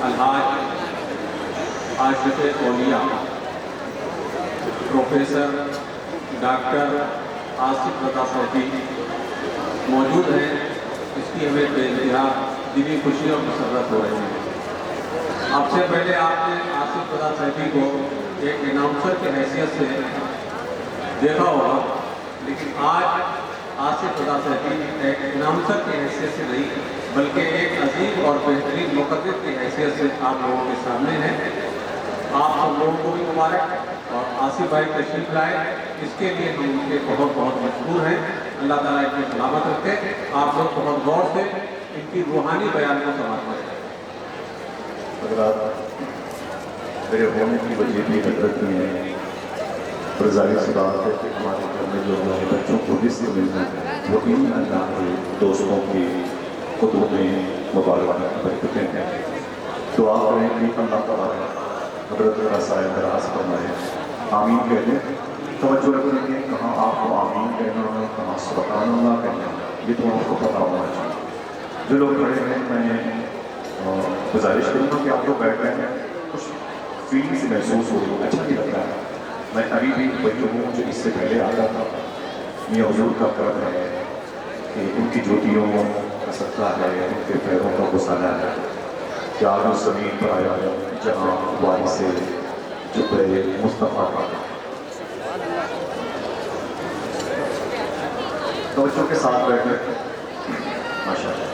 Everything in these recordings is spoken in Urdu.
الحاج عاشق اولیاء پروفیسر ڈاکٹر آصف رضا صاحبی موجود ہیں، اس کی ہمیں بے انتہا دلی خوشی اور مسرت ہو رہی ہے۔ اب سے پہلے آپ نے آصف رضا صاحبی کو ایک اناؤنسر کی حیثیت سے دیکھا ہوگا، لیکن آج آصف رضا صاحبی ایک اناؤنسر کی حیثیت سے نہیں بلکہ ایک عظیم اور بہترین مقدر کی حیثیت سے آپ لوگوں کے سامنے ہیں۔ آپ سب لوگوں کو بھی مبارک، اور آصف بھائی تشریف لائے، اس کے لیے ہم ان کے بہت بہت مشکور ہیں۔ اللہ تعالیٰ ان کی سلامت رکھے۔ آپ لوگ بہت غور سے ان کی روحانی بیان کو سماعت کریں۔ حضرات، میرے ہونے کی وجہ بھی حضرت میں ہے، اور ظاہر سی بات ہے کہ ہمارے گھر میں جو ہمارے بچوں کو رزق ملنا ہے وہ ان اللہ کے دوستوں کی خطوں میں مبارکباد برکتیں ہیں۔ دعا کریں کہ اللہ تعالیٰ حضرت کا سایہ دراز فرمائے۔ آمین کہہ دیں۔ توجہ رکھیں کہ کہاں آپ کو آمین کہنا ہے، کہاں سبحان اللہ کہنا ہے، یہ تو آپ کو پتہ ہونا چاہیے۔ جو لوگ کھڑے ہیں، میں گزارش کروں گا کہ آپ لوگ بیٹھ رہے ہیں، کچھ فیلنگس محسوس ہو رہی ہے، اچھا نہیں لگ رہا ہے۔ میں ابھی بھی وہی ہوں جو اس سے پہلے آتا تھا۔ یہ حضور کا کرم ہے کہ ان کی جوتیوں کا صدقہ ہے، ان کے پیروں کا غسالہ ہے کہ آج اس زمین پر آیا ہے جہاں وارث جبرِ مصطفیٰ کا۔ توجہ کے ساتھ بیٹھے ماشاءاللہ۔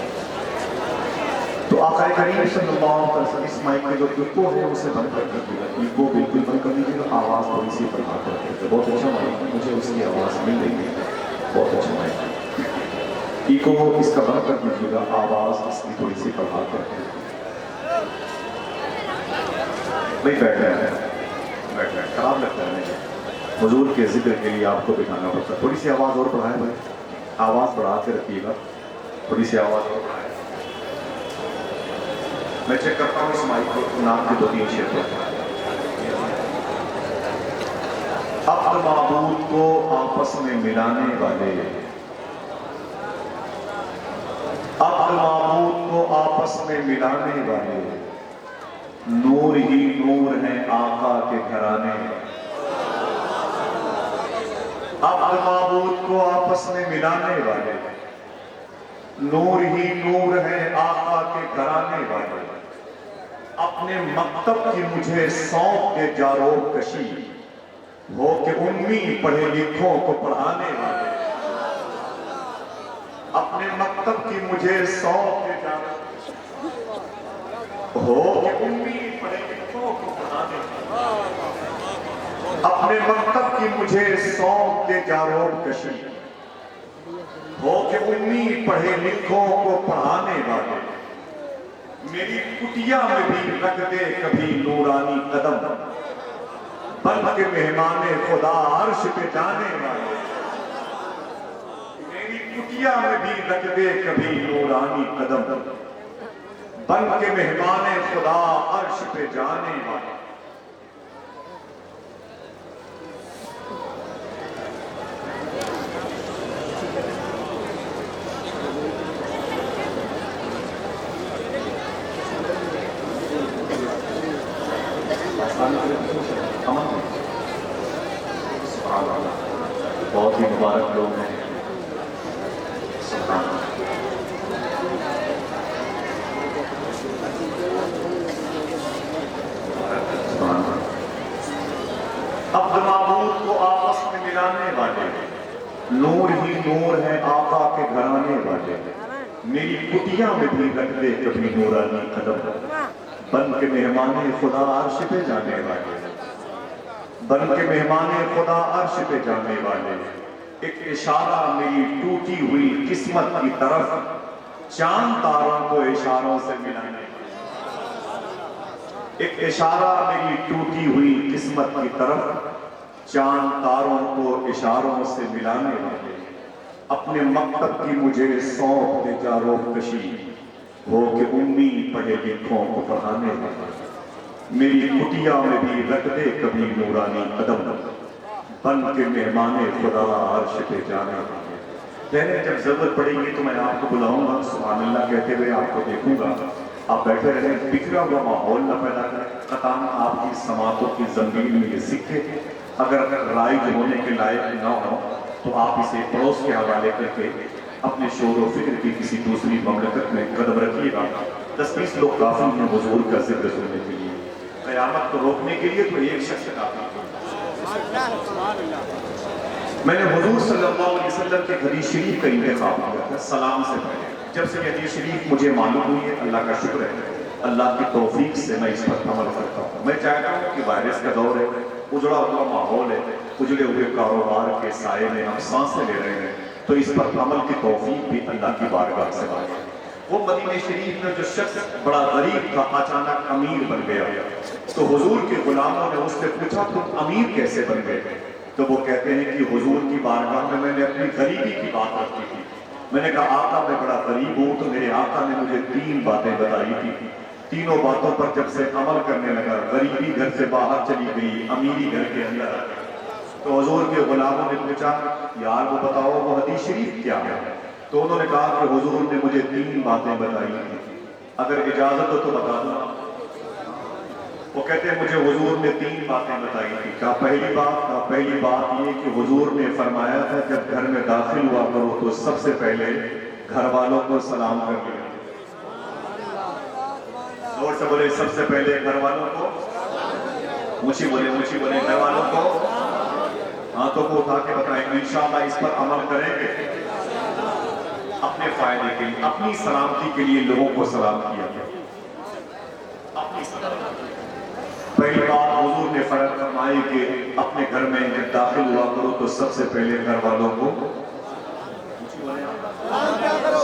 تو آقا کریم صلی اللہ علیہ وسلم اس مائک میں جو ایکو ہے اسے بند کر دیجیے گا، ایکو بالکل بند کر دیجیے گا، آواز تھوڑی سی بڑھا کر کے۔ بہت اچھا مائک ہے، مجھے اس کی آواز مل رہی ہے، بہت اچھا مائک ہے۔ ایکو اس کا بند کر دیجیے گا، آواز اس کی تھوڑی سی بڑھا کر کے۔ بھائی بیٹھ رہے ہیں، بیٹھ رہے ہیں، خراب لگتا ہے مجھے حضور کے ذکر کے لیے آپ کو بٹھانا پڑتا ہے۔ تھوڑی سی آواز اور بڑھائیں بھائی، آواز بڑھا کے رکھیے گا، تھوڑی سی آواز اور بڑھائیں۔ میں چیک کرتا ہوں اس مائک کو، نام کے 2-3 شیئر پر۔ عبد معبود کو آپس میں ملانے والے، عبد معبود کو آپس میں ملانے والے، نور ہی نور ہیں آقا کے گھرانے۔ عبد معبود کو آپس میں ملانے والے، نور ہی نور ہیں آقا کے گھرانے والے۔ اپنے مکتب کی مجھے سونپ کے جارو کشی، ہو کہ امی پڑھے لکھوں کو پڑھانے والے۔ اپنے مکتب کی مجھے سونپ کے جارو کشی، ہو کہ امی پڑھے لکھوں کو پڑھانے والے۔ اپنے مکتب کی مجھے سونپ کے جارو کشی، ہو کہ امی پڑھے لکھوں کو پڑھانے والے۔ میری کٹیا میں بھی رکھ دے کبھی نورانی قدم، بن کے مہمان خدا عرش پہ جانے والے۔ میری کٹیا میں بھی رکھ دے کبھی نورانی قدم، بن کے مہمان خدا عرش پہ جانے والے۔ بہت ہی مبارک لوگ ہیں۔ عبد معبود کو آپس میں ملانے والے، نور ہی نور ہیں آقا کے گھرانے والے۔ میری کٹیا میں بھی رکھ دے کبھی نورانی قدم، بن کے مہمان خدا عرش پہ جانے والے، بن کے مہمان خدا عرش پہ جانے والے۔ ایک اشارہ میری ٹوٹی ہوئی قسمت کی طرف، چاند تاروں کو اشاروں سے ملانے والے۔ ایک اشارہ میری ٹوٹی ہوئی قسمت کی طرف، چاند تاروں کو اشاروں سے ملانے والے۔ اپنے مکتب کی مجھے سونپ دے جارو کشی، ہو کہ امی پڑھے لکھوں کو پڑھانے والے۔ میری کٹیا میں بھی رکھ دے کبھی نورانی قدم، بن کے مہمان خدا عرش پہ جانے والے۔ پہلے جب ضرورت پڑے گی تو میں آپ کو بلاؤں گا، سبحان اللہ کہتے ہوئے آپ کو دیکھوں گا، آپ بیٹھے رہیں، بکھرا ہوا ماحول نہ پیدا کریں، قطعاً آپ کی سماعتوں کی زمین میں یہ سکے اگر رائج ہونے کے لائق نہ ہو تو آپ اسے پڑوس کے حوالے کر کے اپنے شور و فکر کی کسی دوسری مملکت میں قدم رکھیے گا۔ 10-20 لوگ کافی ہیں حضور کا ذکر سننے کے لیے، قیامت کو روکنے کے لیے تو ایک شخص کافی ہے۔ میں نے حضور صلی اللہ علیہ وسلم کے حدیث شریف کا انتخاب کیا تھا سلام سے پہلے۔ جب سے حدیث شریف مجھے معلوم ہوئی ہے، اللہ کا شکر ہے، اللہ کی توفیق سے میں اس پر عمل کرتا ہوں۔ میں چاہتا ہوں کہ وائرس کا دور ہے، اجڑا ہوا ماحول ہے، اجڑے ہوئے کاروبار کے سائے میں ہم سانسیں لے رہے ہیں، تو اس پر عمل کی توفیق بھی اللہ کی بارگاہ سے مانگیں۔ وہ مدینہ شریف میں جو شخص بڑا غریب تھا اچانک امیر بن گیا، تو حضور کے غلاموں نے اس سے پوچھا تم امیر کیسے بن گئے؟ تو وہ کہتے ہیں کہ حضور کی بارگاہ میں نے اپنی غریبی کی بات رکھی تھی۔ میں نے کہا آقا میں بڑا غریب ہوں، تو میرے آقا نے مجھے 3 باتیں بتائی تھی، تینوں باتوں پر جب سے عمل کرنے لگا، غریبی گھر سے باہر چلی گئی، امیری گھر کے اندر آ گئی۔ تو حضور کے غلاموں نے پوچھا یار وہ بتاؤ وہ حدیث شریف کیا ہے؟ تو انہوں نے کہا کہ حضور نے مجھے 3 باتیں بتائی تھی، اگر اجازت ہو تو بتا دوں۔ وہ کہتے ہیں مجھے حضور نے 3 باتیں بتائی تھی۔ کہا پہلی بات یہ کہ حضور نے فرمایا تھا جب گھر میں داخل ہوا کرو تو سب سے پہلے گھر والوں کو سلام کر لیا۔ زور سے بولے سب سے پہلے گھر والوں کو، اونچی بولے گھر والوں کو، ہاتھوں کو اٹھا کے بتائیں گے انشاءاللہ اس پر عمل کریں گے اپنے فائدے کے لیے، اپنی سلامتی کے لیے لوگوں کو سلام کیا گیا۔ اپنی سلامتی پہلی بات حضور نے فرمائی کہ اپنے گھر میں جب داخل ہوا کرو تو سب سے پہلے گھر والوں کو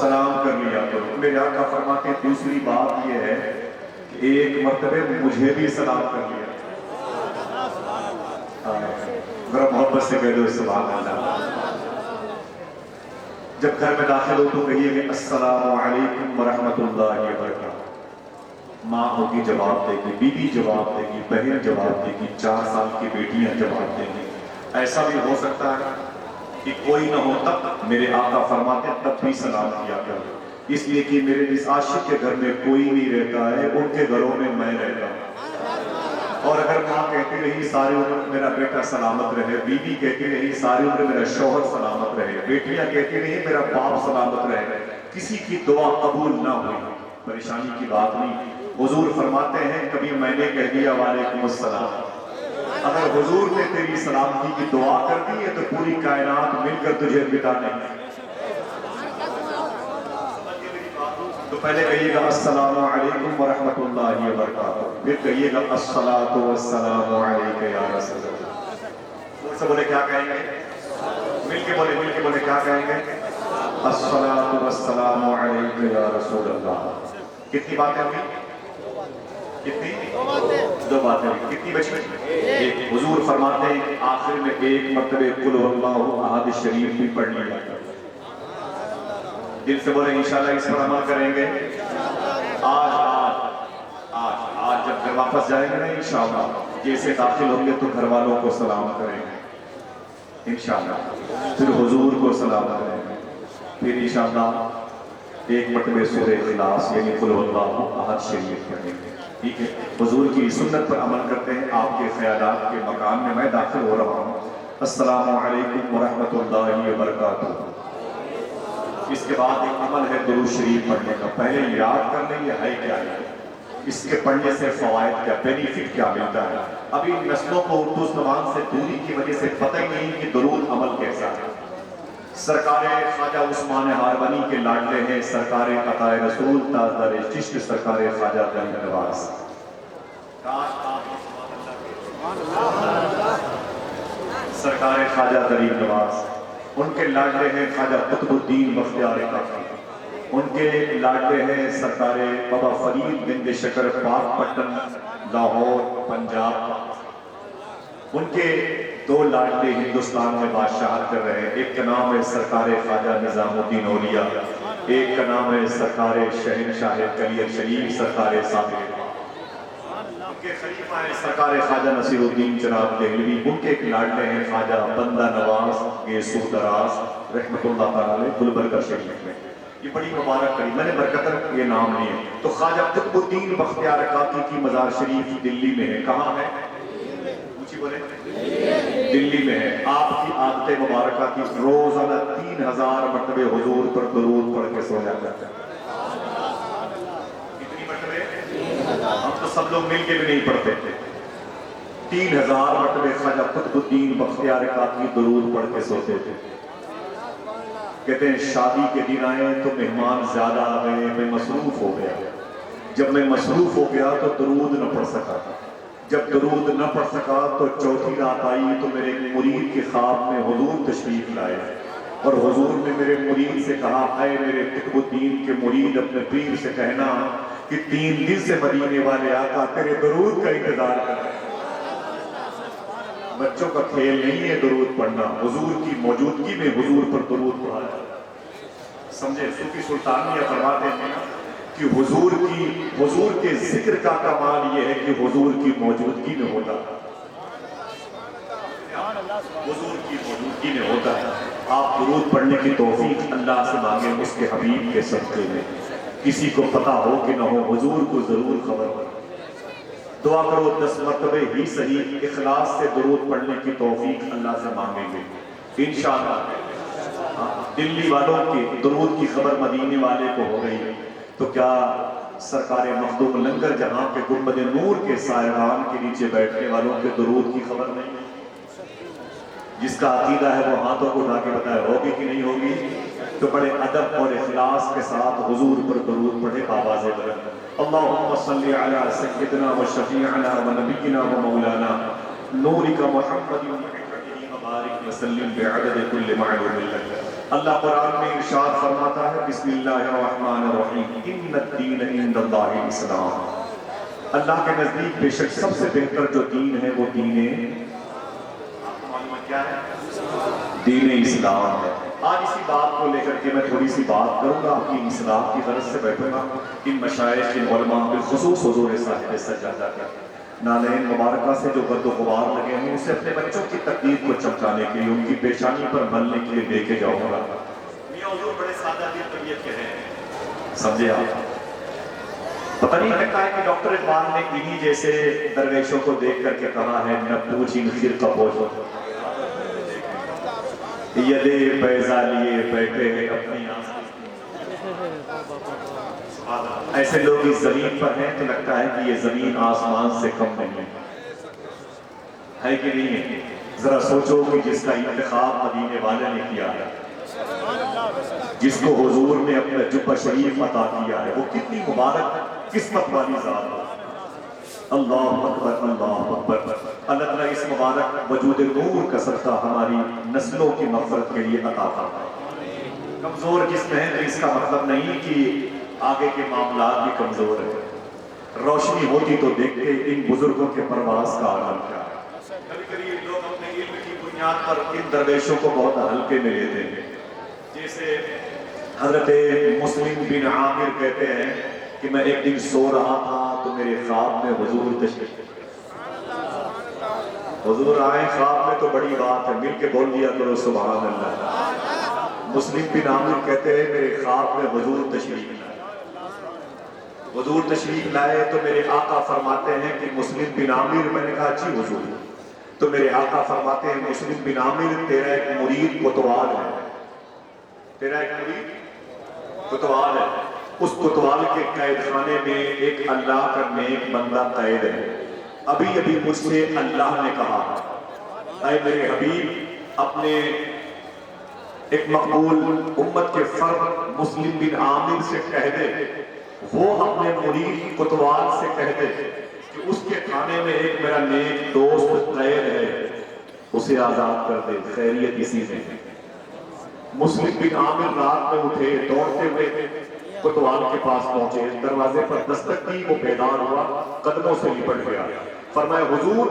سلام کر لیا کرو۔ میرے آقا فرماتے ہیں دوسری بات یہ ہے کہ ایک مرتبہ مجھے بھی سلام کر لیا۔ ذرا محبت سے کہہ دو سبحان اللہ۔ جب گھر میں داخل ہو تو کہیے کہ السلام علیکم ورحمۃ اللہ وبرکاتہ۔ ماں ہوگی جواب دے گی، بیوی جواب دے گی، بہن جواب دے گی، 4 سال کی بیٹیاں جواب دیں گی۔ ایسا بھی ہو سکتا ہے کہ کوئی نہ ہو تب میرے آقا فرماتے ہیں تب بھی سلام کیا کرو، اس لیے کہ میرے اس عاشق کے گھر میں کوئی نہیں رہتا ہے، ان کے گھروں میں میں رہتا ہوں۔ اور اگر ماں کہتی رہی ساری عمر میرا بیٹا سلامت رہے، بیوی کہتی رہی ساری عمر میرا شوہر سلامت رہے، بیٹیاں کہتی رہی میرا باپ سلامت رہے، کسی کی دعا قبول نہ ہوئی، پریشانی کی بات نہیں۔ حضور فرماتے ہیں کبھی میں نے کہہ دیا وعلیکم السلام، اگر حضور نے تیری سلامتی کی دعا کر دی ہے تو پوری کائنات مل کر تجھے مٹا نہیں۔ تو پہلے کہیے گا السلام علیکم ورحمۃ اللہ وبرکاتہ، پھر کہیے گا الصلاۃ والسلام علیک یا رسول اللہ۔ زور سے بولے کیا کہیں گے؟ مل کے بولے کیا کہیں گے؟ الصلاۃ والسلام علیک یا رسول اللہ۔ کتنی باتیں ہوئی؟ کتنی؟ 2 باتیں ہوئی۔ کتنی بچی؟ ایک۔ حضور فرماتے ہیں کہ آخر میں ایک مرتبہ قل هو اللہ احد شریف بھی پڑھ لیا کرو۔ دل سے بولے انشاءاللہ اس پر عمل کریں گے۔ آج جب گھر واپس جائیں گے نا انشاءاللہ جیسے داخل ہوں گے تو گھر والوں کو سلام کریں گے انشاءاللہ، پھر حضور کو سلام کریں گے، پھر انشاءاللہ ایک مرتبہ سورہ اخلاص یعنی قل هو اللہ احد شریف پڑھیں گے۔ ٹھیک ہے، حضور کی سنت پر عمل کرتے ہیں۔ آپ کے خیالات کے مکان میں میں داخل ہو رہا ہوں۔ السلام علیکم ورحمۃ اللہ وبرکاتہ۔ اس کے بعد ایک عمل ہے درود شریف پڑھنے کا۔ پہلے یاد کر لیں یہ ہے کیا ہے، اس کے پڑھنے سے فوائد کیا، بینیفٹ کیا ملتا ہے۔ ابھی نسلوں کو اردو زبان سے دوری کی وجہ سے پتہ ہی نہیں کہ درود عمل کیسا ہے۔ سرکار خواجہ عثمان ہارونی کے لاڈلے ہیں سرکار عطا رسول تاجدار چشت سرکار خواجہ غریب نواز۔ سرکار خواجہ غریب نواز، ان کے لاڈلے ہیں خواجہ قطب الدین بختیار کاکی، ان کے لاڈلے ہیں سرکار بابا فرید بن شکر پاک پٹن لاہور پنجاب۔ ان کے 2 لاڈلے ہندوستان میں بادشاہت کر رہے ہیں، ایک کا نام ہے سرکار خواجہ نظام الدین اولیاء، ایک کا نام ہے سرکار شہنشاہ کلیر شریف سرکار صادق۔ ان کے خلیفہ ہیں سرکار خواجہ نصیر الدین جناب دہلوی، ان کے ایک لاڈلے ہیں خواجہ بندہ نواز گیسو دراز رحمۃ اللہ تعالی علیہ گلبرگہ شریف میں۔ یہ بڑی مبارک کڑی، میں نے برکتن یہ نام لیے. تو خواجہ قطب الدین بختیار کاکی کی مزار شریف دلی میں ہے. کہاں ہے؟ اونچی بولے. دلی میں ہے. آپ کی عادت مبارکہ کی روزانہ 3000 مرتبے حضور پر درود پڑھ کے سو جاتا ہے. کتنی مرتبے؟ ہم تو سب لوگ مل کے بھی نہیں پڑھتے تھے. 3000 مرتبے خواجہ قطب الدین بختیار کاکی درود پڑھ کے سوتے تھے. کہتے ہیں شادی کے دن آئے تو مہمان زیادہ آ گئے، میں مصروف ہو گیا. جب میں مصروف ہو گیا تو درود نہ پڑھ سکا. جب درود نہ پڑھ سکا تو چوتھی رات آئی تو میرے مرید کے خواب میں حضور تشریف لائے اور حضور نے میرے مرید سے کہا، اے میرے قطب الدین کے مرید، اپنے پیر سے کہنا کہ 3 دن سے مدینے والے آقا تیرے درود کا انتظار کر رہے ہیں. بچوں کا کھیل نہیں ہے درود پڑھنا، حضور کی موجودگی میں حضور پر درود پڑھا جائے. سمجھے؟ صوفی سلطانیہ فرماتے ہیں کہ حضور کے ذکر کا کمال یہ ہے کہ حضور کی موجودگی میں ہوتا ہے. حضور کی موجودگی میں ہوتا ہے. آپ درود پڑھنے کی توفیق اللہ سے مانگیں اس کے حبیب کے صدقے میں. کسی کو پتا ہو کہ نہ ہو، حضور کو ضرور خبر ہو. دعا کرو 10 مرتبے ہی صحیح اخلاص سے درود پڑھنے کی توفیق اللہ سے مانگیں گے انشاءاللہ. دلی والوں کے درود کی خبر مدینے والے کو ہو گئی تو کیا سرکار مخدوم لنگر جہاں کے گنبد نور کے سائران کے نیچے بیٹھنے والوں کے درود کی خبر نہیں؟ جس کا عقیدہ ہے وہ ہاتھوں کو اٹھا کے بتائے ہوگی کہ نہیں ہوگی. تو بڑے ادب اور اخلاص کے ساتھ حضور پر درود پڑھے آواز بلند. اللہم صلی علی سیدنا و شفیعنا و نبینا و مولانا نورک محمد مبارک وسلم بعدد کل معلوم لک. اللہ قرآن میں ارشاد فرماتا ہے بسم اللہ الرحمن الرحیم ان الدین عند اللہ الاسلام. اللہ کے نزدیک بے شک سب سے بہتر جو دین ہے وہ دین کیا ہے؟ دین اسلام ہے. آج اسی بات کو لے کر کے میں تھوڑی سی بات کروں گا. آپ کی اصلاح کی غرض سے بیٹھوں گا. ان مشائخ ان علماء بالخصوص حضور صاحب سجادہ کے نالین مبارکہ سے جو گرد و غبار لگے ہیں اسے اپنے بچوں کی تقدیر کو چمکانے کے لیے ان کی پیشانی پر ملنے کے لیے لے کے جاؤں گا. میاں حضور بڑے سادہ دل طبیعت کے ہیں، سمجھے آپ. پتہ نہیں لگتا ہے کہ ڈاکٹر اقبال نے انہی جیسے درویشوں کو دیکھ کر کے کہا ہے نہ پوچھی خیر کا پوچھو یدے بیضا لیے بیٹھے ہیں اپنی آنکھ. ایسے لوگ اس زمین پر ہیں تو لگتا ہے کہ یہ زمین آسمان سے کم نہیں ہے کہ نہیں ہے. ذرا سوچو کہ جس کا انتخاب مدینے والے نے کیا ہے، جس کو حضور نے اپنا جبہ شریف عطا کیا ہے، وہ کتنی مبارک قسمت والی ذات ہے. اللہ اکبر اللہ اکبر. اللہ تعالیٰ اس مبارک وجود نور کا صدقہ ہماری نسلوں کی مغفرت کے لیے عطا فرمائے. کمزور جس میں ہے تو اس کا مطلب نہیں کہ آگے کے معاملات بھی کمزور ہیں. روشنی ہوتی تو دیکھتے ان بزرگوں کے پرواز کا عالم کیا ہے. کبھی کبھی لوگ اپنے علم کی بنیاد پر ان درویشوں کو بہت ہلکے میں لیتے ہیں. جیسے حضرت مسلم بن عامر کہتے ہیں کہ میں ایک دن سو رہا تھا تو میرے خواب میں حضور تشریف. حضور آئے خواب میں تو بڑی بات ہے، مل کے بول دیا کرو سبحان اللہ. مسلم بن عامر کہتے ہیں میرے خواب میں حضور تشریف لائے. حضور تشریف لائے تو میرے آقا فرماتے ہیں کہ مسلم بن عامر. میں نے کہا جی حضور. تو میرے آقا فرماتے ہیں مسلم بن عامر تیرا ایک مرید کوتوال ہے. تیرا ایک مرید کوتوال ہے. اس کوتوال کے قید خانے میں ایک اللہ کا نیک بندہ قید ہے. ابھی ابھی مجھ سے اللہ نے کہا اے میرے حبیب اپنے ایک مقبول امت کے فرد مسلم بن عامر سے کہہ دے وہ اپنے مرید کوتوال سے کہہ دے کہ اس کے کھانے میں ایک میرا نیک دوست قید ہے، اسے آزاد کر دے. خیریت اسی میں. مسلم بن عامر رات میں اٹھے، دوڑتے ہوئے کوتوال کے پاس پہنچے. دروازے پر دستک کی، وہ بیدار ہوا، قدموں سے لپٹ گیا. فرمایا حضور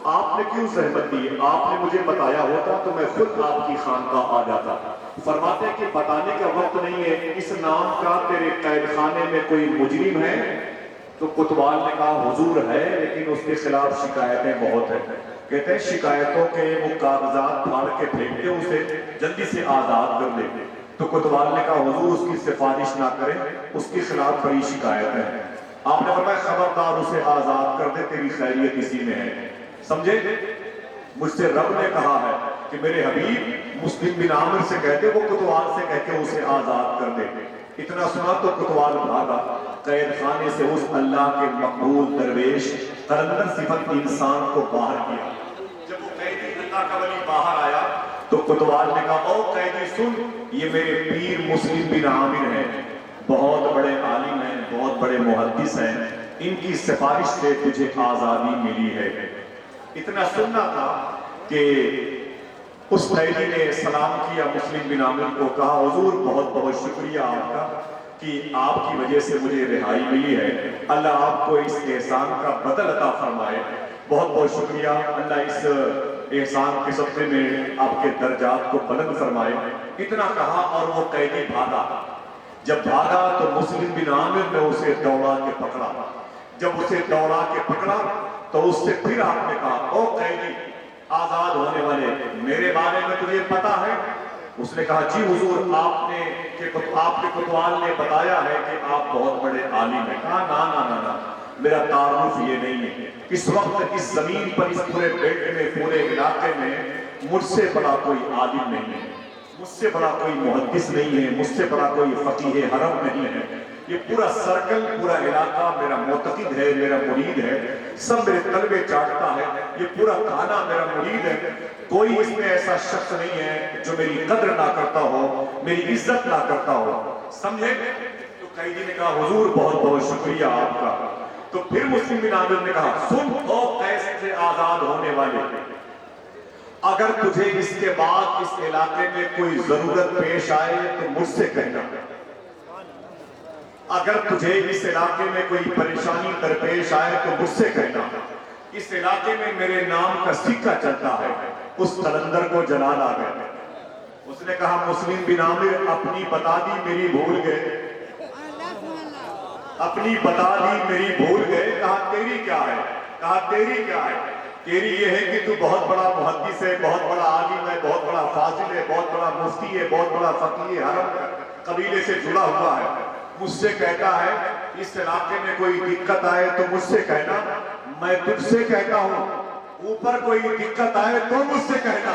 آپ نے کیوں زحمت دی؟ آپ نے مجھے بتایا ہوتا تو میں خود آپ کی خانقاہ آ جاتا. فرماتے ہیں کہ بتانے کا وقت نہیں ہے، اس نام کا تیرے قید خانے میں کوئی مجرم ہے؟ تو کوتوال نے کہا حضور ہے لیکن اس کے خلاف شکایتیں بہت ہیں. کہتے ہیں شکایتوں کے وہ کاغذات پھاڑ کے پھینکتے اسے جلدی سے آزاد کر دے. تو کوتوال نے کہا حضور اس کی سفارش نہ کریں، اس کے خلاف بڑی شکایت ہے۔ آپ نے فرمایا خبردار اسے آزاد کر دے، تیری خیریت اسی میں ہے۔ سمجھے؟ مجھ سے رب نے کہا ہے کہ میرے حبیب مسلم بن عامر سے کہتے، وہ کوتوال سے کہہ کے اسے آزاد کر دے۔ اتنا سنا تو کوتوال بھاگا، قید خانے سے اس اللہ کے مقبول درویش قلندر صفت انسان کو باہر کیا۔ جب وہ قیدی اللہ کا ولی باہر آیا تو کوتوال نے کہا او قیدی سن، یہ میرے پیر مسلم بن عامر ہیں، بہت بڑے عالم ہیں، بہت بڑے محدث ہیں، ان کی سفارش سے تجھے آزادی ملی ہے۔ اتنا سننا تھا کہ اس قیدی نے سلام کیا مسلم بن عامر کو، کہا حضور بہت بہت شکریہ آپ کا کہ آپ کی وجہ سے مجھے رہائی ملی ہے، اللہ آپ کو اس احسان کا بدل عطا فرمائے، بہت بہت شکریہ، اللہ اس احسان کے صدقے میں آپ کے درجات کو بلند فرمائے۔ اتنا کہا اور وہ قیدی بھاگا۔ جب بھاگا تو مسلم بن عامر نے اسے دوڑا کے پکڑا۔ جب اسے دوڑا کے پکڑا تو اس سے پھر آپ نے کہا او قیدی آزاد ہونے والے، میرے بارے میں تجھے پتا ہے؟ اس نے کہا جی حضور، آپ کے کوتوال نے بتایا ہے کہ آپ بہت بڑے عالم ہیں۔ کہا نا نا نا نا، میرا تعارف یہ نہیں ہے، اس وقت اس زمین پر، اس پورے بیلٹ میں، پورے علاقے میں مجھ سے بڑا کوئی عالم نہیں ہے، مجھ سے بڑا کوئی محدث نہیں ہے، مجھ سے بڑا کوئی فقیہ حرم نہیں ہے، یہ پورا سرکل، پورا علاقہ میرا معتقد ہے، میرا مرید ہے، سب میرے طلبے چاٹتا ہے، یہ پورا کھانا میرا مرید ہے، کوئی اس میں ایسا شخص نہیں ہے جو میری قدر نہ کرتا ہو، میری عزت نہ کرتا ہو۔ سمجھے؟ تو قیدی نے کہا حضور بہت بہت شکریہ آپ کا۔ تو پھر مسلم بن عامر نے کہا سن او قیس سے آزاد ہونے والے، اگر تجھے اس کے بعد اس علاقے میں کوئی ضرورت پیش آئے تو مجھ سے کہنا، اگر تجھے اس علاقے میں کوئی پریشانی درپیش آئے تو مجھ سے کہنا، اس علاقے میں میرے نام کا سکہ چلتا ہے۔ اس قلندر کو جلال آ گیا، اس نے کہا مسلم بن عامر اپنی بتا دی میری بھول گئے، اپنی بتا دی میری بھول گئے۔ کہا تیری کیا ہے؟ کہا تیری کیا ہے؟ تیری یہ ہے کہ تو بہت بڑا محدث ہے، بہت بڑا عالم ہے، بہت بڑا فاضل ہے، بہت بڑا مفتی ہے، بہت بڑا فقیہ حرم قبیلے سے جڑا ہوا ہے، مجھ سے کہتا ہے اس علاقے میں کوئی دقت آئے تو مجھ سے کہنا، میں تجھ سے کہتا ہوں اوپر کوئی دقت آئے تو مجھ سے کہنا۔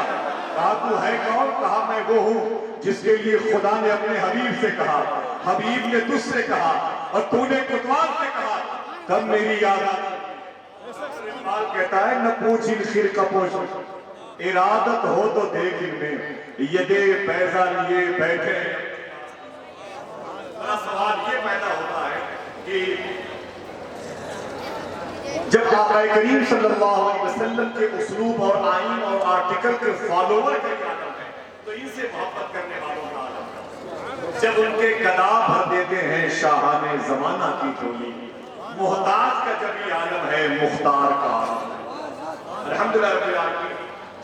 کہا تو ہے کون؟ کہا میں وہ ہوں جس کے لیے خدا نے اپنے حبیب سے کہا، حبیب نے تجھ سے کہا اور تو نے کوتوال سے کہا، تب میری یاد آتی۔ اقبال کہتا ہے نہ پوچھ ان خرقہ پوش، ارادت ہو تو دیکھ ان میں یدے پیزا لیے بیٹھے۔ میرا سوال یہ پیدا ہوتا ہے کہ جب آقا کریم صلی اللہ علیہ وسلم کے اسلوب اور آئین اور آرٹیکل کے فالوور کے عالم ہے تو ان سے محبت کرنے والوں کا عالم ہے۔ جب ان کے گدا بھر دیتے ہیں شاہان زمانہ کی ٹولی، محتاج کا جب یہ عالم ہے مختار کا عالم ہے۔ الحمدللہ رب العالمین،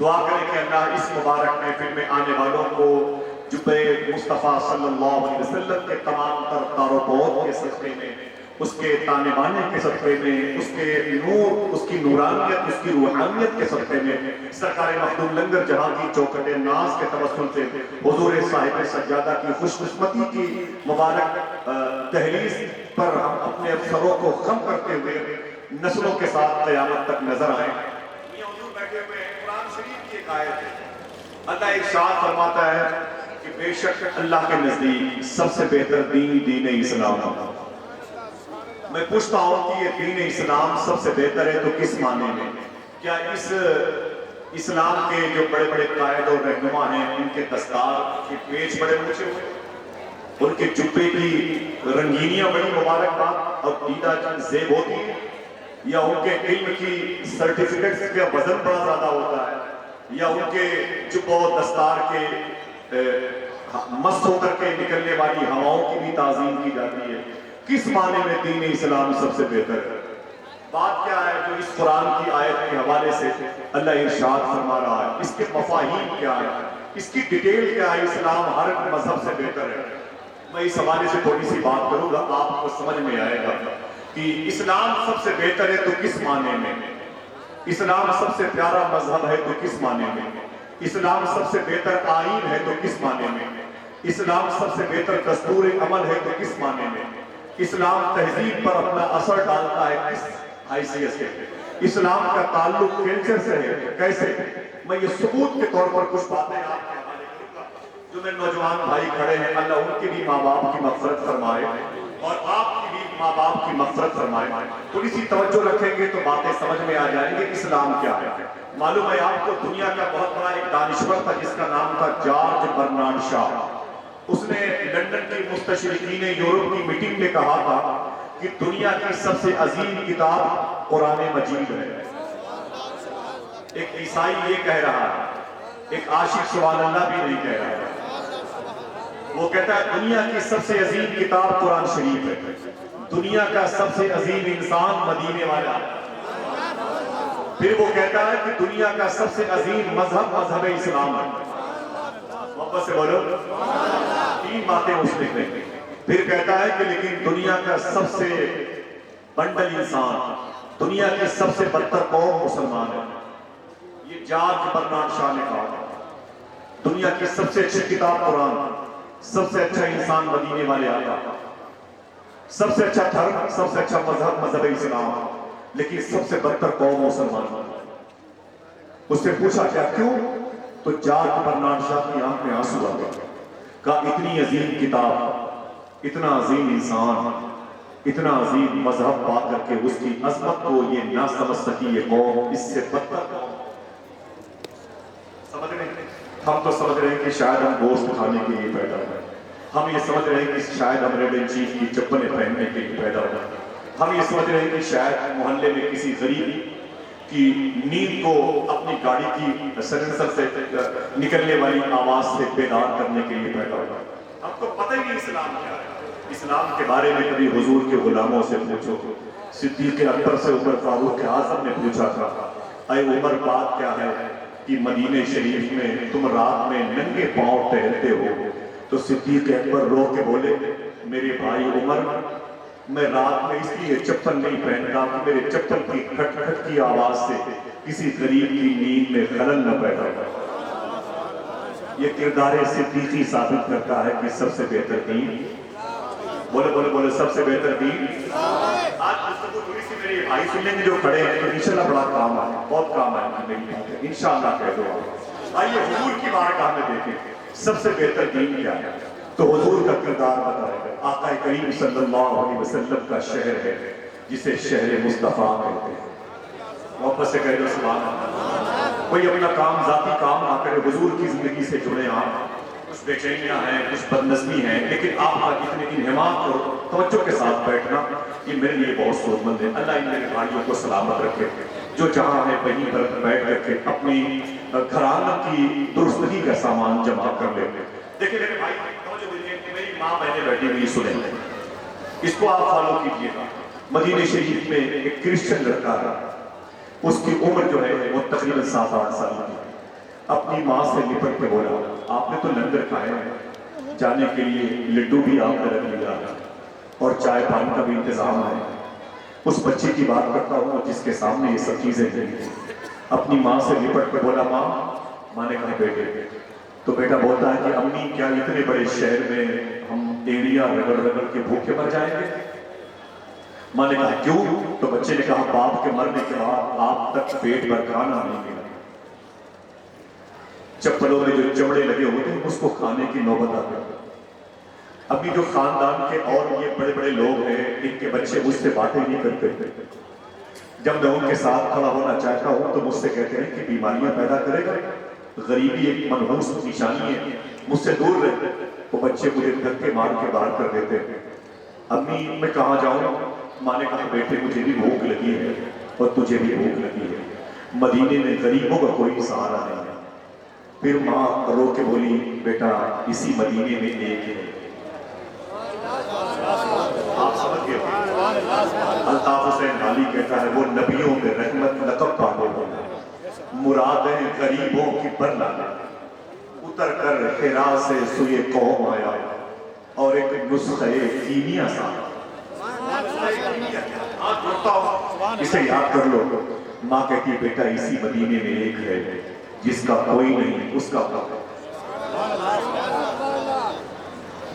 دعا کریں کہ اللہ اس مبارک محفل میں آنے والوں کو جب مصطفیٰ صلی اللہ علیہ وسلم کے تمام تر تار و بود کے صدقے میں، اس کے تانے بانے کے صدقے میں، اس کے نور، اس کی نورانیت، اس کی روحانیت کے صدقے میں، سرکار مخدوم لنگر جہاں کی چوکھٹ ناز کے توسل سے حضور صاحب سجادہ کی خوش قسمتی کی مبارک دہلیز پر ہم اپنے افسروں کو خم کرتے ہوئے نسلوں کے ساتھ قیامت تک نظر آئیں۔ یہ حضور بیٹھے ہوئے ہیں، قرآن شریف کی ایک آیت ہے، اللہ ارشاد فرماتا ہے کہ بے شک اللہ کے نزدیک سب سے بہتر دین دین اسلام ہے۔ میں پوچھتا ہوں کہ یہ دین اسلام سب سے بہتر ہے تو کس معنی میں؟ کیا اس اسلام کے جو بڑے بڑے قائد اور رہنما ہیں ان کے دستار کے پیچ بڑے اونچے ہوئے، ان کے جبے کی رنگینیاں بڑی مبارک بات اور دیدہ زیب ہوتی ہے، یا ان کے علم کی سرٹیفکیٹس کا وزن بڑا زیادہ ہوتا ہے، یا ان کے جب و دستار کے مست ہو کر کے نکلنے والی ہواؤں کی بھی تعظیم کی جاتی ہے؟ کس معنی میں دین اسلام سب سے بہتر ہے؟ بات کیا ہے جو اس قرآن کی آیت کے حوالے سے اللہ ارشاد فرما رہا ہے؟ اس کے مفاہیم کیا ہے؟ اس کی ڈیٹیل کیا ہے؟ اسلام ہر مذہب سے بہتر ہے۔ میں اس حوالے سے تھوڑی سی بات کروں گا، آپ کو سمجھ میں آئے گا کہ اسلام سب سے بہتر ہے تو کس معنی میں، اسلام سب سے پیارا مذہب ہے تو کس معنی میں، اسلام سب سے بہتر آئین ہے تو کس معنی میں، اسلام سب سے بہتر دستور عمل ہے تو کس معنی میں؟ اسلام تہذیب پر اپنا اثر ڈالتا ہے کس حیثیت سے؟ اسلام کا تعلق کینسر سے ہے کیسے؟ میں یہ ثبوت کے طور پر کچھ باتیں آپ کے حوالے کروں گا۔ جو میرے نوجوان بھائی کھڑے ہیں، اللہ ان کے بھی ماں باپ کی مغفرت فرمائے اور آپ کی بھی ماں باپ کی مغفرت فرمائے۔ تھوڑی سی توجہ رکھیں گے تو باتیں سمجھ میں آ جائیں گے اسلام کیا ہے۔ معلوم ہے آپ کو دنیا کا بہت بڑا ایک دانشور تھا جس کا نام تھا جارج برنارڈ شاہ۔ اس نے لندن کی مستشرقین یورپ کی میٹنگ میں کہا تھا کہ دنیا کی سب سے عظیم کتاب قرآن مجید ہے۔ ایک عیسائی یہ کہہ رہا ہے، ایک عاشق سبحان اللہ بھی نہیں کہہ رہا ہے۔ وہ کہتا ہے دنیا کی سب سے عظیم کتاب قرآن شریف ہے، دنیا کا سب سے عظیم انسان مدینے والا ہے۔ پھر وہ کہتا ہے کہ دنیا کا سب سے عظیم مذہب اسلام ہے۔ محبت سے بولو، تین باتیں اس نے کہی۔ پھر کہتا ہے کہ لیکن دنیا کا سب سے بنڈل انسان، دنیا کی سب سے بدتر قوم مسلمان ہے۔ یہ جارج برنارڈ شاہ نے کہا دنیا کی سب سے اچھی کتاب قرآن، سب سے اچھا انسان مدینے والے آقا، سب سے اچھا دھرم، سب سے اچھا مذہب اسلام، لیکن سب سے بدتر قوم مسلمان۔ اس سے پوچھا کیا کیوں؟ تو جارج برنارڈ شاہ کی آنکھ میں آنسو آ گئے۔ کہا اتنی عظیم کتاب، اتنا عظیم انسان، اتنا عظیم مذہب پا کر کے اس کی عظمت کو یہ نہ سمجھ سکی یہ قوم، اس سے بدتر قوم۔ سمجھ رہے ہیں؟ ہم تو سمجھ رہے ہیں کہ شاید ہم گوشت کھانے کے لیے پیدا ہوئے، ہم یہ سمجھ رہے ہیں کہ شاید ہم ریڈ اینڈ چیف کی چپلیں پہننے کے لیے پیدا ہوئے، ہم یہ سمجھ رہے ہیں کہ شاید محلے میں کسی غریب کی نیند کو اپنی گاڑی کی سلنسر سے نکلنے والی آواز سے بیدار کرنے کے لیے پیدا ہوئے۔ ہم کو پتہ ہی نہیں اسلام کیا ہے۔ اسلام کے بارے میں کبھی حضور کے غلاموں سے پوچھو، صدیق اکبر سے عمر فاروق اعظم نے پوچھا تھا اے عمر بات کیا ہے کہ مدینہ شریف میں تم رات میں ننگے پاؤں ٹہلتے ہو؟ تو صدیق اکبر رو کے بولے میرے بھائی عمر، میں رات میں اس لیے چپل نہیں پہنتا کہ میرے چپل کی کھٹ کھٹ کی آواز سے کسی غریب کی نیند میں خلل نہ پیدا ہو۔ یہ کردار صدیقی ثابت کرتا ہے کہ سب سے بہتر دین، بولے بولے بولے سب سے بہتر دین۔ آج گفتگو تھوڑی سی میرے بھائی سن لیں گے جو کھڑے ہیں، تو انشاءاللہ بڑا کام ہے، بہت کام ہے میری بات ہے، انشاءاللہ کہہ دو آپ۔ آئیے حضور کی بارگاہ میں دیکھیں سب سے بہتر دین کیا ہے، تو حضور کا کردار بتائے گا۔ آقا کریم صلی اللہ علیہ وسلم کا شہر ہے جسے شہر مصطفیٰ کہتے ہیں۔ محبت سے کہہ دو سبحان اللہ۔ کوئی اپنا کام ذاتی کام نہ کرے، حضور کی زندگی سے جڑے آپ، کچھ بے چینیاں ہیں، کچھ بدنظمی ہیں، لیکن آپ کا اتنے انہمام اور توجہ کے ساتھ بیٹھنا یہ میرے لیے بہت سود مند ہے۔ اللہ ان میرے بھائیوں کو سلامت رکھے جو جہاں ہے وہیں پر بیٹھ کر کے اپنی گھرانہ کی درستگی کا سامان جمع کر لے۔ دیکھیں میرے بھائی، میری ماں بہنیں بیٹھی ہوئی سنیں، اس کو آپ فالو کیجئے گا۔ مدینہ شریف میں ایک کرسچن لڑکا ہے، اس کی عمر جو ہے وہ تقریباً 7-8 سال کی۔ اپنی ماں سے لپٹ کے بولا آپ نے تو لنگر کھائے ہیں، جانے کے لیے لڈو بھی آپ نے رکھ لیا اور چائے پانی کا بھی انتظام ہے۔ اس بچے کی بات کرتا ہوں جس کے سامنے یہ سب چیزیں ہیں۔ اپنی ماں سے لپٹ کے بولا ماں نے کہا بیٹے، تو بیٹا بولتا ہے کہ امی کیا اتنے بڑے شہر میں ہم ایڑیاں رگڑ رگڑ کے بھوکے مر جائیں گے؟ ماں نے کہا کیوں؟ تو بچے نے کہا باپ کے مرنے کے بعد آپ تک پیٹ بھر کھانا نہیں ملا، چپلوں میں جو چمڑے لگے ہوتے ہیں اس کو کھانے کی نوبت آ گئی۔ ابھی جو خاندان کے اور یہ بڑے بڑے لوگ ہیں ان کے بچے مجھ سے باتیں نہیں کرتے، جب میں ان کے ساتھ کھڑا ہونا چاہتا ہوں تو مجھ سے کہتے ہیں کہ بیماریاں پیدا کرے گا، غریبی ایک منحوس نشانی ہے، مجھ سے دور رہتے۔ وہ بچے مجھے دھکے مار کے باہر کر دیتے ہیں۔ امی میں کہاں جاؤں؟ ماں نے کہا بیٹے مجھے بھی بھوک لگی ہے اور تجھے بھی بھوک لگی ہے، مدینے میں غریبوں کا کوئی سہارا نہیں ہے۔ پھر ماں رو کے بولی بیٹا اسی مدینے میں ایک ہے، آپ سمجھ گئے؟ الطاف حسین حالی کہتا ہے وہ نبیوں میں رحمت لقب پانے والا، مرادیں غریبوں کی بر لانا، اتر کر حرا سے سوئے قوم آیا اور ایک نسخے کیمیا سا۔ اسے یاد کر لو، ماں کہتی بیٹا اسی مدینے میں ایک ہے جس کا کوئی نہیں اس کا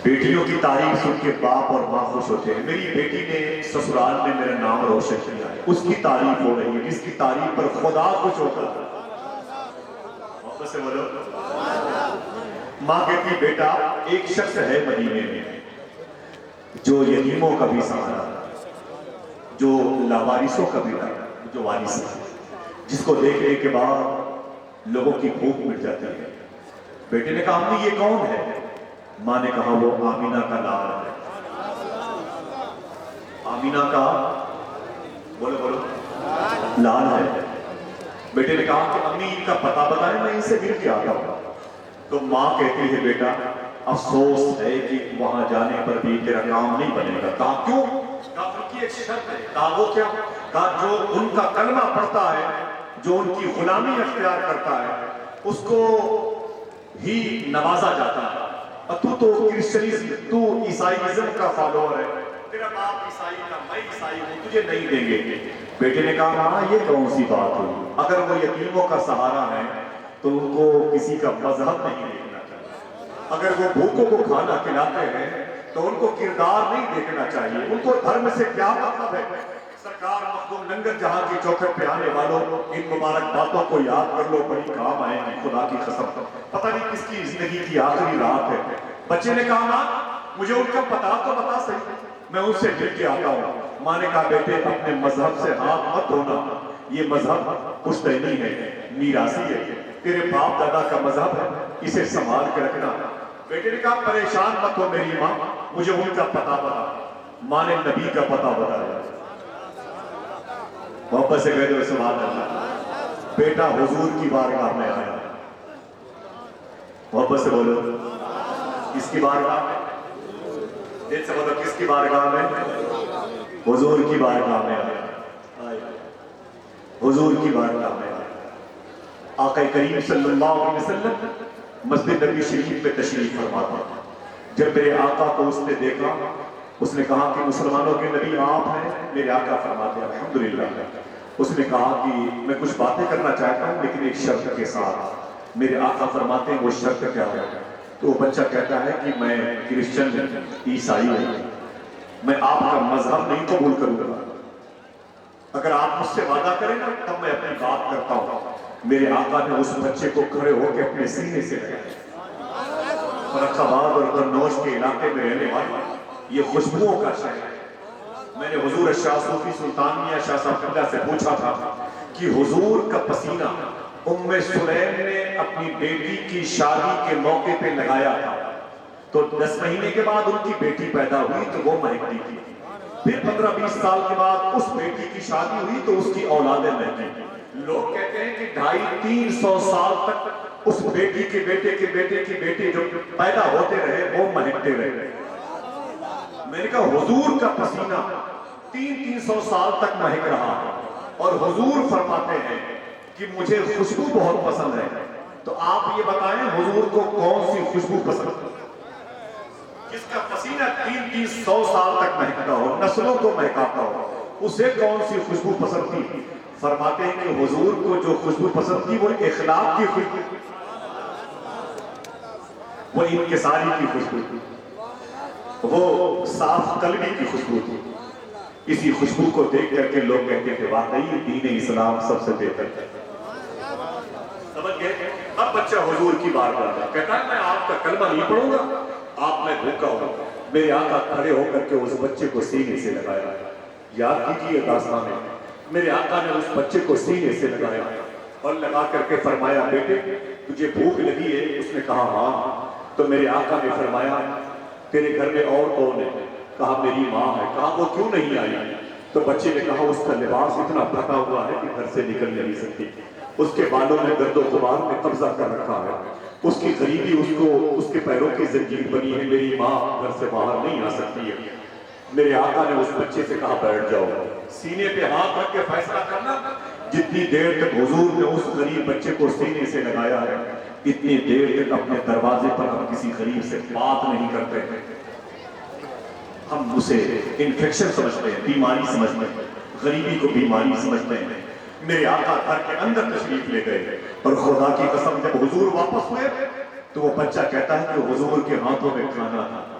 بیٹیوں کی تعریف سن کے باپ اور ماں خوش ہوتے ہیں. میری بیٹی نے سسرال میں میرا نام روشن کیا ہے, اس کی تعریف ہو رہی ہے, جس کی تعریف پر خدا خوش ہوتا ہے. واپس سے بولو. ماں کہتی بیٹا ایک شخص ہے مدینے میں جو یتیموں کا بھی سہارا, جو لاوارثوں کا بھی جو وارث ہے, جس کو دیکھنے کے بعد لوگوں کی بھوک مٹ جاتی ہے. بیٹے نے کہا امی یہ کون ہے؟ ماں نے کہا وہ آمینہ کا لال ہے. آمینہ کا بولو بولو لال ہے. بیٹے نے کہا کہ امی ان کا پتہ بتائیں, میں ان سے مل کے آتا ہوں. تو ماں کہتی ہے بیٹا افسوس ہے کہ وہاں جانے پر بھی تیرا کام نہیں بنے گا. کہا کیوں؟ کہا ان کی ایک شرط ہے. کہا وہ کیا؟ کہا جو ان کا کلمہ پڑھتا ہے, جو ان کی غلامی اختیار کرتا ہے, اس کو ہی نوازا جاتا ہے. اور تو کرسچنزم, تو عیسائیزم کا فالوور ہے, تیرا باپ عیسائی کا, میں عیسائی ہوں, تجھے نہیں دیں گے. بیٹے نے کہا ہاں یہ کون سی بات ہوئی؟ اگر وہ یتیموں کا سہارا ہے تو ان کو کسی کا مذہب نہیں دیکھنا چاہیے. اگر وہ بھوکوں کو کھانا کھلاتے ہیں تو ان کو کردار نہیں دیکھنا چاہیے, ان کو دھرم سے کیا مطلب ہے. سرکار مخدوم لنگر جہاں کی چوکھٹ پہ آنے والوں, ان مبارک باتوں کو یاد کر لو, بڑی کام آئے گی خدا کی قسم. پتہ نہیں کس کی زندگی کی آخری رات ہے. بچے نے کہا ماں مجھے ان کا پتہ تو بتا صحیح, میں ان سے مل کے آتا ہوں. ماں نے کہا بیٹے اپنے مذہب سے ہاتھ مت دھونا, یہ مذہب پشتینی ہے, میراثی ہے, تیرے باپ دادا کا مذہب ہے, اسے سنبھال کے رکھنا. بیٹے نے کہا پریشان مت ہو میری ماں, مجھے ان کا پتہ بتا. ماں نے نبی کا پتہ بتایا. واپس سے کہہ دو سبحان اللہ. بیٹا حضور کی بارگاہ میں آیا. واپس سے بولو کس کی بارگاہ میں؟ دل سے بولو کس کی بارگاہ میں؟ حضور کی بارگاہ میں آیا. حضور کی بارگاہ میں آیا. آقا کریم صلی اللہ علیہ وسلم مسجد نبی شریف میں تشریف فرما تھا. جب میرے آقا کو اس نے دیکھا, اس نے کہا کہ مسلمانوں کے نبی آپ ہیں. میرے آقا فرماتے ہیں الحمدللہ. اس نے کہا کہ میں کچھ باتیں کرنا چاہتا ہوں لیکن ایک شرط کے ساتھ. میرے آقا فرماتے ہیں وہ شرط کیا ہے؟ تو وہ بچہ کہتا ہے کہ میں کرسچن عیسائی ہوں, میں آپ کا مذہب نہیں قبول کروں گا. اگر آپ مجھ سے وعدہ کریں نا تب میں اپنی بات کرتا ہوں. میرے آقا نے اس بچے کو کھڑے ہو کے اپنے سینے سے لگایا. فرخ آباد اور قنوج کے علاقے میں رہنے والا یہ خوشبوؤں کا شہر ہے. میں نے حضور شاہ صوفی سلطان میاں شاہ صاحب قبلہ سے پوچھا تھا کہ حضور کا پسینہ ام سلیم نے اپنی بیٹی کی شادی کے موقع پہ لگایا تھا, تو 10 مہینے کے بعد ان کی بیٹی پیدا ہوئی تو وہ مہکتی تھی. پھر 15-20 سال کے بعد اس بیٹی کی شادی ہوئی تو اس کی اولادیں مہکی. لوگ کہتے ہیں کہ 250-300 سال تک اس بیٹی کے بیٹے کے بیٹے کی بیٹی جو پیدا ہوتے رہے وہ مہکتے رہے. میں نے کہا حضور کا پسینہ 300 سال تک مہک رہا ہے, اور حضور فرماتے ہیں کہ مجھے خوشبو بہت پسند ہے. تو آپ یہ بتائیں حضور کو کون سی خوشبو پسند ہے جس کا پسینہ 300 سال تک مہکتا ہو, نسلوں کو مہکاتا ہو, اسے کون سی خوشبو پسند تھی؟ فرماتے ہیں کہ حضور کو جو خوشبو پسند تھی وہ اخلاق کی خوشبو, وہ انکساری کی خوشبو تھی, وہ صاف قلبی کی خوشبو تھی. اسی خوشبو کو دیکھ کر کے لوگ کہتے کہ واقعی دین اسلام سب سے بہتر ہے. سمجھ گئے؟ اب بچہ حضور کی بارگاہ میں کہتا ہے میں آپ کا کلمہ نہیں پڑھوں گا, آپ میں بھوکا ہوں. میرے آقا کھڑے ہو کر کے اس بچے کو سینے سے لگایا. یاد کیجیے داستان میں میرے آقا نے اس بچے کو سینے سے لگایا اور لگا کر کے فرمایا بیٹے تجھے بھوک لگی ہے؟ اس نے کہا ہاں. تو میرے آقا نے فرمایا تیرے گھر میں اور کون ہے؟ کہا میری ماں ہے. کہا وہ کیوں نہیں آئی؟ تو بچے نے کہا اس کا لباس اتنا پھٹا ہوا ہے کہ گھر سے نکل نہیں سکتی, اس کے بالوں میں گرد و غبار میں قبضہ کر رکھا ہے, اس کی غریبی اس کے پیروں کی زنجیر بنی ہے, میری ماں گھر سے باہر نہیں آ سکتی ہے. میرے آقا نے اس بچے سے کہا بیٹھ جاؤ. سینے پہ ہاتھ رکھ کے فیصلہ کرنا, جتنی دیر تک حضور نے اس غریب بچے کو سینے سے لگایا ہے اتنی دیر تک اپنے دروازے پر ہم کسی غریب سے بات نہیں کرتے. ہم اسے انفیکشن سمجھتے ہیں, بیماری سمجھتے ہیں, غریبی کو بیماری سمجھتے ہیں. میرے آقا گھر کے اندر تشریف لے گئے اور خدا کی قسم جب حضور واپس ہوئے تو وہ بچہ کہتا ہے کہ حضور کے ہاتھوں میں کھانا تھا.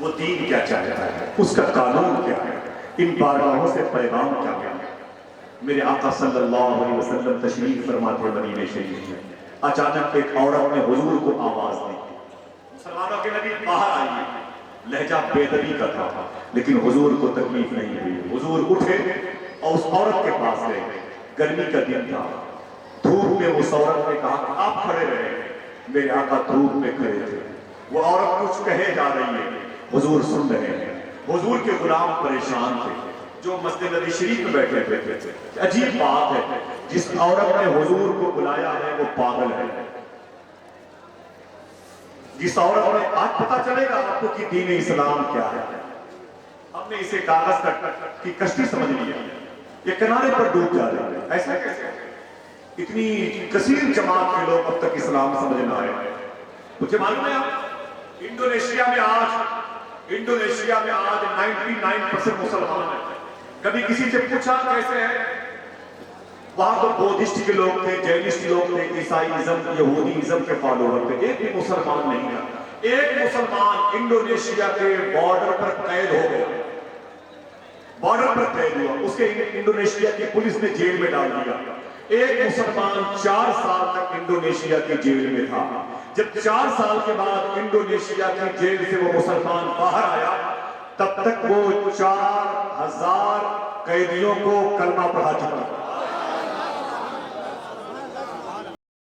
وہ دین کیا چاہتا ہے، اس کا قانون کیا ہے، ان بارگاہوں سے پیغام کیا ہے۔ میرے آقا صلی اللہ علیہ وسلم تشریف فرماتے مدینہ شریف میں، اچانک ایک عورت نے حضور کو آواز دی، مسلمانوں کے نبی باہر آئیے۔ لہجہ بے ادبی کا تھا، لیکن حضور کو تکلیف نہیں ہوئی۔ حضور اٹھے اور اس عورت کے پاس گئے۔ گرمی کا دن تھا، دھوپ میں اس عورت نے کہا کہ آپ کھڑے رہے۔ میرے آقا دھوپ میں کھڑے تھے، وہ عورت کچھ کہے جا رہی ہے، حضور سن رہے ہیں۔ حضور کے غلام پریشان تھے جو مسجد نبی شریف میں بیٹھے ہوئے تھے۔ عجیب بات ہے، جس عورت نے حضور کو بلایا ہے وہ پاگل ہے۔ جس عورت نے آج پتہ چلے گا آپ کو کہ دین اسلام کیا ہے۔ ہم نے اسے کاغذ کی کشتی سمجھ لیا، یہ کنارے پر ڈوب جا رہے ہیں۔ ایسا کیسے؟ اتنی کثیر جماعت کے لوگ اب تک اسلام سمجھ نہ آئے۔ مجھے معلوم ہے آپ انڈونیشیا میں آج 99% مسلمان ہیں۔ کبھی کسی سے پوچھا کیسے ہے؟ وہاں تو بودھسٹ کے لوگ تھے، جینسٹ لوگ تھے، عیسائیزم یہودیزم کے فالوور تھے، ایک بھی مسلمان نہیں تھا۔ ایک مسلمان انڈونیشیا کے بارڈر پر قید ہو گیا، بارڈر پر قید ہوا، اس کے انڈونیشیا کی پولیس نے جیل میں ڈال دیا۔ ایک مسلمان 4 سال تک انڈونیشیا کی جیل میں تھا۔ جب 4 سال کے بعد انڈونیشیا کی جیل سے وہ مسلمان باہر آیا، تب تک وہ 4000 قیدیوں کو کلمہ پڑھا چکا۔